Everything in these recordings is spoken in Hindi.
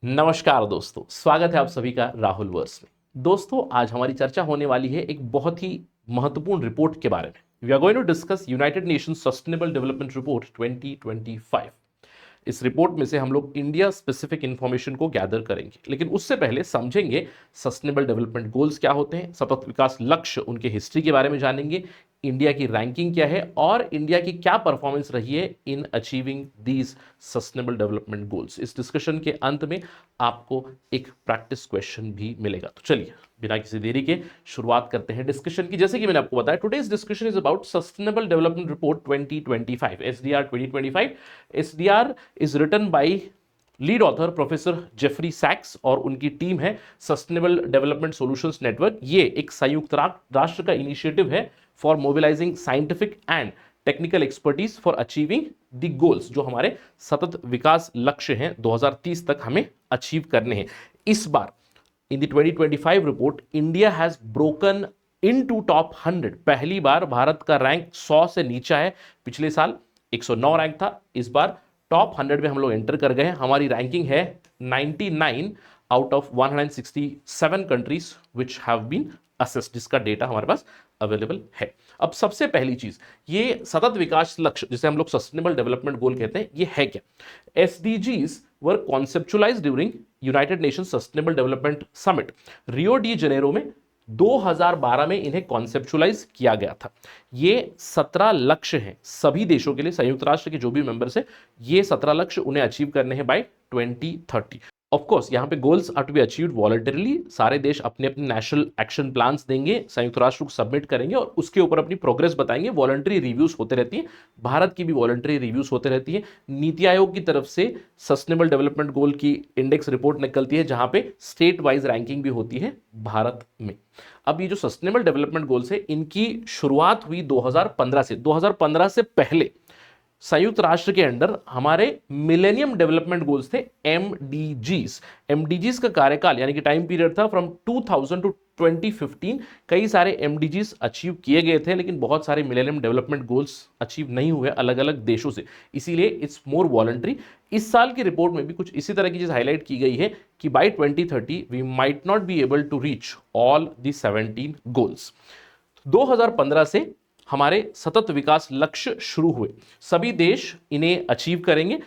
नमस्कार दोस्तों, स्वागत है आप सभी का राहुल वर्स में। दोस्तों, आज हमारी चर्चा होने वाली है एक बहुत ही महत्वपूर्ण रिपोर्ट के बारे में। We are going to discuss United Nations sustainable development report 2025। इस रिपोर्ट में से हम लोग इंडिया स्पेसिफिक इंफॉर्मेशन को गैदर करेंगे, लेकिन उससे पहले समझेंगे सस्टेनेबल डेवलपमेंट गोल्स क्या होते हैं, सतत विकास लक्ष्य, उनके हिस्ट्री के बारे में जानेंगे, इंडिया की रैंकिंग क्या है और इंडिया की क्या परफॉर्मेंस रही है in achieving these sustainable development goals. इस डिस्कशन के अंत में आपको एक प्रैक्टिस क्वेश्चन भी मिलेगा। तो चलिए बिना किसी देरी के शुरुआत करते हैं डिस्कशन की। जैसे कि मैंने आपको बताया, today's discussion is about sustainable development report 2025, SDR 2025। SDR is written by lead author professor Jeffrey सैक्स और उनकी टीम है सस्टेनेबल डेवलपमेंट सॉल्यूशंस नेटवर्क। ये एक संयुक्त राष्ट्र का इनिशिएटिव है for mobilising scientific and technical expertise for achieving the goals, जो हमारे सतत विकास लक्ष्य हैं 2030 तक हमें अचीव करने हैं। इस बार in the 2025 report India has broken into top 100। पहली बार भारत का रैंक 100 से नीचा है। पिछले साल 109 रैंक था, इस बार टॉप 100 में हम लोग एंटर कर गए हैं। हमारी रैंकिंग है 99 out of 167 countries which have been assessed, जिसका डेटा हमारे पास अवेलेबल है। अब सबसे पहली चीज, ये सतत विकास लक्ष्य जिसे हम लोग सस्टेनेबल डेवलपमेंट गोल कहते हैं, ये है क्या? SDGs were conceptualised during United Nations sustainable development summit Rio de Janeiro में 2012 में इन्हें कॉन्सेप्चुअलाइज किया गया था। ये 17 लक्ष्य हैं सभी देशों के लिए, संयुक्त राष्ट्र के जो भी मेंबर्स हैं, ये 17 लक्ष्य उन्हें अचीव करने हैं बाय 2030। ऑफ कोर्स यहाँ पे goals are to be achieved voluntarily. सारे देश अपने अपने नेशनल एक्शन प्लान्स देंगे, संयुक्त राष्ट्र को सबमिट करेंगे और उसके ऊपर अपनी प्रोग्रेस बताएंगे। वॉलंटरी रिव्यूज होते रहती हैं, भारत की भी वॉलंटरी रिव्यूज होते रहती है। नीति आयोग की तरफ से सस्टेनेबल डेवलपमेंट गोल की इंडेक्स रिपोर्ट निकलती है, जहां पे स्टेट वाइज रैंकिंग भी होती है भारत में। अब ये जो सस्टेनेबल डेवलपमेंट गोल्स है, इनकी शुरुआत हुई 2015 से। 2015 से पहले संयुक्त राष्ट्र के अंडर हमारे मिलेनियम डेवलपमेंट गोल्स थे, एमडीजीज। एमडीजीज का कार्यकाल यानी कि टाइम पीरियड था फ्रॉम 2000 टू 2015। कई सारे एमडीजीज अचीव किए गए थे, लेकिन बहुत सारे मिलेनियम डेवलपमेंट गोल्स अचीव नहीं हुए अलग अलग देशों से, इसीलिए इट्स मोर वॉलंटरी। इस साल की रिपोर्ट में भी कुछ इसी तरह की चीज हाईलाइट की गई है कि by 2030 we might not be able to reach all the 17 goals. 2015 से हमारे सतत विकास लक्ष्य शुरू हुए, सभी देश इन्हें अचीव करेंगे।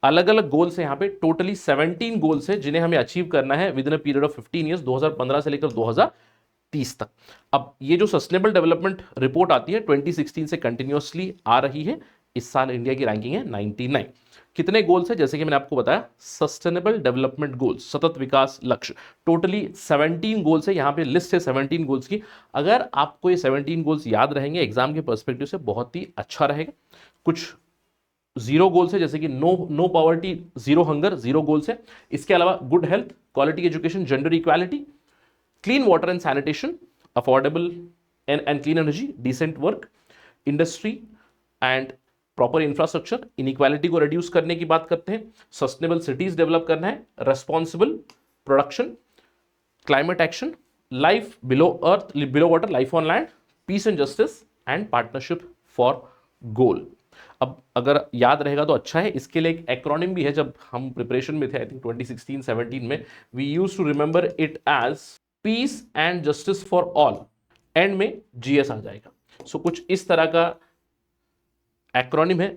अलग अलग गोल्स है, यहाँ पे टोटली 17 गोल्स है जिन्हें हमें अचीव करना है with in a period of 15 years, 2015 से लेकर 2030 तक। अब ये जो सस्टेनेबल डेवलपमेंट रिपोर्ट आती है 2016 से कंटिन्यूअसली आ रही है। इस साल इंडिया की रैंकिंग है 99। कितने गोल्स है? जैसे कि मैंने आपको बताया, सस्टेनेबल डेवलपमेंट गोल्स, सतत विकास लक्ष्य, टोटली 17 गोल्स है। यहां पे लिस्ट है 17 गोल्स की। अगर आपको ये 17 गोल्स याद रहेंगे एग्जाम के पर्सपेक्टिव से, बहुत ही अच्छा रहेगा। कुछ जीरो गोल्स है, जैसे कि no poverty, zero hunger, zero goals है। इसके अलावा good health, quality education, gender equality, clean water and sanitation, affordable and clean energy, decent work, industry and proper infrastructure, inequality को रिड्यूस करने की बात करते हैं, सस्टेनेबल सिटीज डेवलप करना है, responsible production, climate action, life below earth, below water, life on land, peace and justice and partnership for goal. अब अगर याद रहेगा तो अच्छा है। इसके लिए एक एक्रोनिम भी है, जब हम प्रिपरेशन में थे आई थिंक 2016-17 में, we use to remember it as peace and justice for all, and में जीएस आ जाएगा। सो कुछ इस तरह का एक्रोनिम है,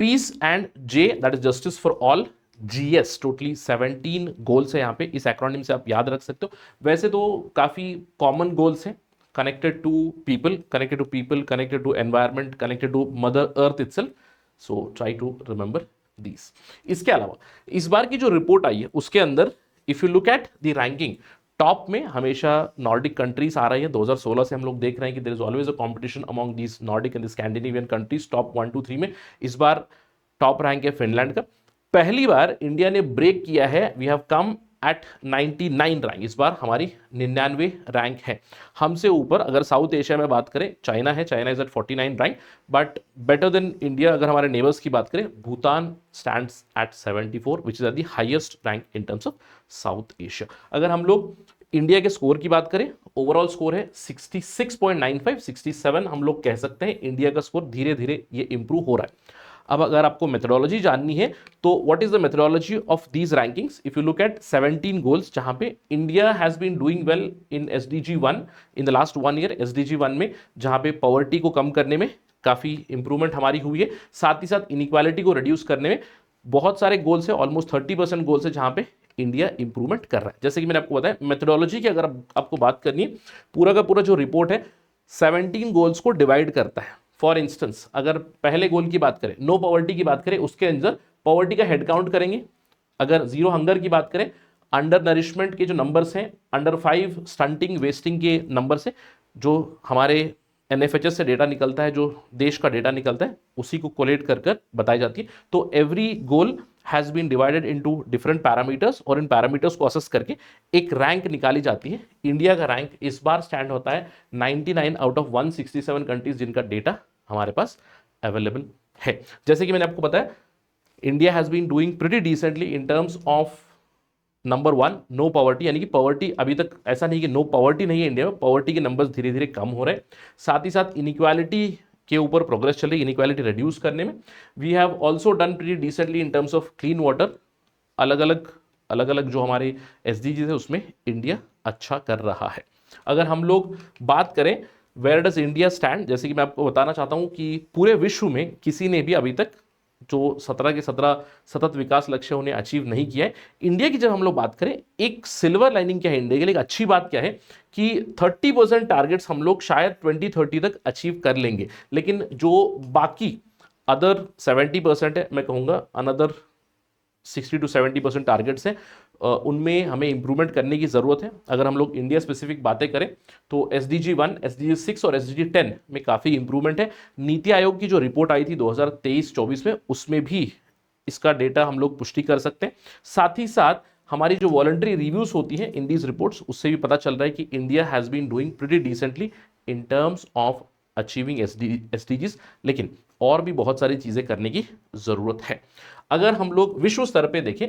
peace and J, that is justice for all, GS. Totally 17 goals है यहाँ पे, इस एक्रोनिम से आप याद रख सकते हो। वैसे तो काफी कॉमन गोल्स हैं, connected to people, connected to people, connected to environment, connected to mother earth itself. So try to remember these. इसके अलावा इस बार की जो रिपोर्ट आई है उसके अंदर if you look at the ranking, top में हमेशा नॉर्डिक कंट्रीज आ रही है। 2016 से हम लोग देख रहे हैं कि there is always a competition among these Nordic and Scandinavian countries, top 1 2 3 में। इस बार टॉप रैंक है फिनलैंड का। पहली बार इंडिया ने ब्रेक किया है, we have come at 99 rank. इस बार हमारी 99 रैंक है। हमसे ऊपर अगर साउथ एशिया में बात करें, चाइना है, China is at 49 rank, but better than India. अगर हमारे नेबर्स की बात करें, Bhutan stands at 74 which is at the highest rank in terms of South Asia. अगर हम लोग इंडिया के स्कोर की बात करें, ओवरऑल स्कोर है 66.95, 67 हम लोग कह सकते हैं। इंडिया का स्कोर धीरे धीरे ये इंप्रूव हो रहा है। अब अगर आपको मेथोडोलॉजी जाननी है तो what is the methodology of these rankings, if you look at 17 goals जहां पे India has been doing well in SDG 1 in the last 1 year, SDG 1 में जहां पे पॉवर्टी को कम करने में काफी इंप्रूवमेंट हमारी हुई है, साथ ही साथ इनइक्वालिटी को रिड्यूस करने में बहुत सारे गोल्स है, ऑलमोस्ट 30% गोल्स है जहां पे इंडिया इंप्रूवमेंट कर रहा है। जैसे कि मैंने आपको बताया मेथोडोलॉजी की अगर आपको बात करनी है, पूरा का पूरा जो रिपोर्ट है 17 गोल्स को डिवाइड करता है। फॉर इंस्टेंस अगर पहले गोल की बात करें, नो पॉवर्टी की बात करें, उसके अंदर पॉवर्टी का हेड काउंट करेंगे। अगर जीरो हंगर की बात करें, अंडर नरिशमेंट के जो नंबर्स हैं, अंडर 5 स्टंटिंग वेस्टिंग के नंबर्स हैं, जो हमारे एनएफएचएस से डेटा निकलता है, जो देश का डेटा निकलता है, उसी को कोलेट कर कर बताई जाती है। तो every goal has been divided into different parameters और इन पैरामीटर्स को असेस करके एक रैंक निकाली जाती है। इंडिया का रैंक इस बार स्टैंड होता है 99 आउट ऑफ 167 कंट्रीज जिनका डेटा हमारे पास अवेलेबल है। जैसे कि मैंने आपको बताया India has been doing pretty decently in terms of number 1 no poverty, यानी कि पॉवर्टी अभी तक ऐसा नहीं कि नो पॉवर्टी नहीं है इंडिया में, पॉवर्टी के नंबर्स धीरे धीरे कम हो रहे हैं। साथ ही साथ इनइक्वालिटी के ऊपर प्रोग्रेस चल रही है, इनइक्वालिटी रिड्यूस करने में। We have also done pretty decently in terms of clean water. अलग अलग जो हमारे एसडीजीज है उसमें इंडिया अच्छा कर रहा है। अगर हम लोग बात करें वेयर डज इंडिया स्टैंड, जैसे कि मैं आपको बताना चाहता हूं कि पूरे विश्व में किसी ने भी अभी तक जो 17 के 17 सतत विकास लक्ष्य उन्हें अचीव नहीं किया है। इंडिया की जब हम लोग बात करें, एक सिल्वर लाइनिंग क्या है इंडिया के लिए, एक अच्छी बात क्या है कि 30% टारगेट्स हम लोग शायद 2030 तक अचीव कर लेंगे, लेकिन जो बाकी अदर 70% है, मैं कहूँगा अनदर 60 to 70% टारगेट्स हैं, उनमें हमें इंप्रूवमेंट करने की ज़रूरत है। अगर हम लोग इंडिया स्पेसिफिक बातें करें तो एसडीजी 1, एसडीजी 6 और एसडीजी 10 में काफ़ी इंप्रूवमेंट है। नीति आयोग की जो रिपोर्ट आई थी 2023-24 में, उसमें भी इसका डेटा हम लोग पुष्टि कर सकते हैं। साथ ही साथ हमारी जो वॉलंटरी रिव्यूज होती हैं इन दीज रिपोर्ट्स, उससे भी पता चल रहा है कि India has been doing pretty decently in terms of achieving SDGs, लेकिन और भी बहुत सारी चीज़ें करने की ज़रूरत है। अगर हम लोग विश्व स्तर पे देखें,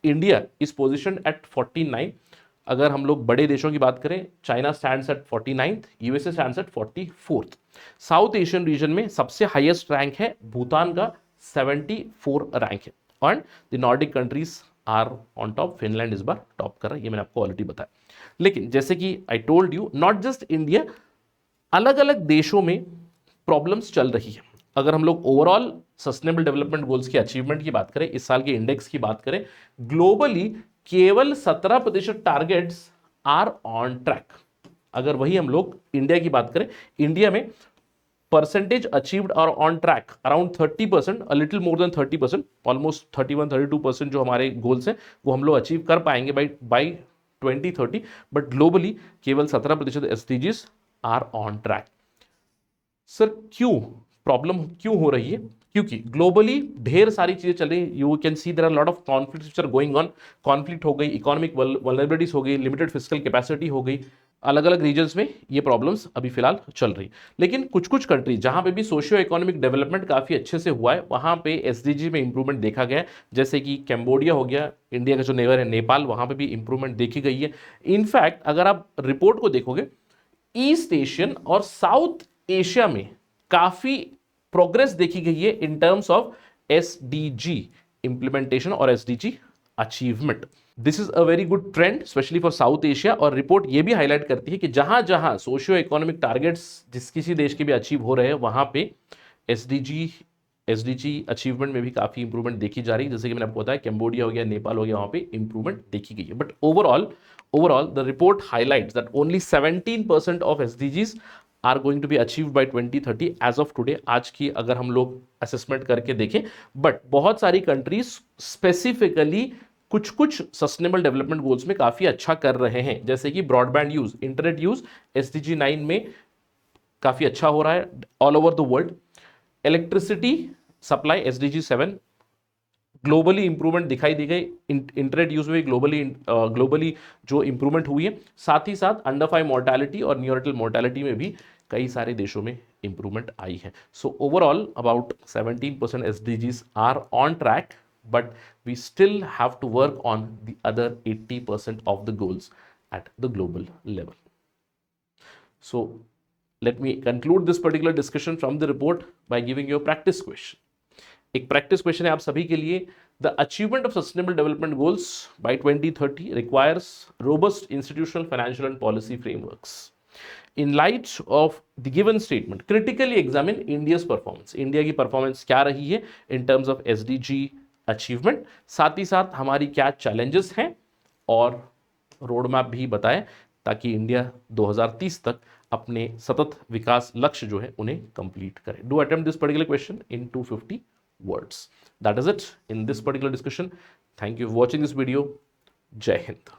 इंडिया इज पोजिशन एट 49। अगर हम लोग बड़े देशों की बात करें, China stands eight 49th, USA stands eight 44th। South Asian region में सबसे हाईएस्ट रैंक है भूटान का 74 रैंक है, और the Nordic countries are on top. Finland इस बार टॉप कर रहा है, ये मैंने आपको ऑलरेडी बताया। लेकिन जैसे कि I told you, not just India, अलग अलग देशों में प्रॉब्लम्स चल रही है। अगर हम लोग ओवरऑल सस्टेनेबल डेवलपमेंट गोल्स की अचीवमेंट की बात करें, इस साल के इंडेक्स की बात करें, ग्लोबली केवल 17% टारगेट्स आर ऑन ट्रैक। अगर वही हम लोग इंडिया की बात करें, इंडिया में परसेंटेज अचीव्ड और on track around 30%, a little more than 30%, almost 31-32% जो हमारे गोल्स हैं वो हम लोग अचीव कर पाएंगे बाई 2030, बट ग्लोबली केवल 17% SDGs are on track. Sir क्यों प्रॉब्लम क्यों हो रही है? क्योंकि ग्लोबली ढेर सारी चीजें चल रही है। You can see there are lot of conflicts which are going on. Conflict हो गई, इकोनॉमिक वल्नरेबिलिटीज हो गई, लिमिटेड फिस्कल कैपेसिटी हो गई, अलग अलग रीजन्स में ये प्रॉब्लम्स अभी फिलहाल चल रही। लेकिन कुछ कुछ कंट्री जहां पे भी सोशियो इकोनॉमिक डेवलपमेंट काफी अच्छे से हुआ है, वहां पे एसडीजी में इंप्रूवमेंट देखा गया है। जैसे कि कैम्बोडिया हो गया, इंडिया का जो नेबर है नेपाल, वहां पे भी इंप्रूवमेंट देखी गई है। इनफैक्ट अगर आप रिपोर्ट को देखोगे, ईस्ट एशियन और साउथ एशिया में काफी प्रोग्रेस देखी गई है in terms of SDG implementation और SDG achievement. This is a very good trend specially for South Asia. और रिपोर्ट ये भी हाईलाइट करती है कि जहां जहां सोशियो इकोनॉमिक टारगेट्स जिस किसी देश के भी अचीव हो रहे हैं, वहां पे एसडीजी अचीवमेंट में भी काफी इंप्रूवमेंट देखी जा रही है। जैसे कि मैंने आपको बताया कैम्बोडिया हो गया, नेपाल हो गया, वहां पे इंप्रूवमेंट देखी गई है। But overall the report highlights that only 17% of SDGs are going to be achieved by 2030 as of today, आज की अगर हम लोग असेसमेंट करके देखें। बट बहुत सारी कंट्रीज स्पेसिफिकली कुछ सस्टेनेबल डेवलपमेंट गोल्स में काफी अच्छा कर रहे हैं, जैसे कि broadband use, internet use SDG 9 में काफी अच्छा हो रहा है all over the world. Electricity supply SDG 7 globally improvement दिखाई दी गई, इंटरनेट यूज में ग्लोबली जो इंप्रूवमेंट हुई है। साथ ही साथ अंडर 5 मोर्टेलिटी और न्यूरेटल मोर्टेलिटी में भी कई सारे देशों में इंप्रूवमेंट आई है। So overall about 17% SDGs are on track, but we still have to work on the other 80% of the goals at the global level. So let me conclude this particular discussion from the report by giving you a practice question. एक प्रैक्टिस क्वेश्चन है आप सभी के लिए। The achievement of sustainable development goals by 2030 requires robust institutional, financial and policy frameworks. In light of the given statement, critically examine India's performance. India की परफॉर्मेंस क्या रही है in terms of SDG achievement, साथ ही साथ हमारी क्या चैलेंजेस हैं, और रोड मैप भी बताएं ताकि इंडिया 2030 तक अपने सतत विकास लक्ष्य जो है उन्हें कंप्लीट करे। Do attempt this particular question in 250 words. That is it in this particular discussion. Thank you for watching this video. Jai Hind.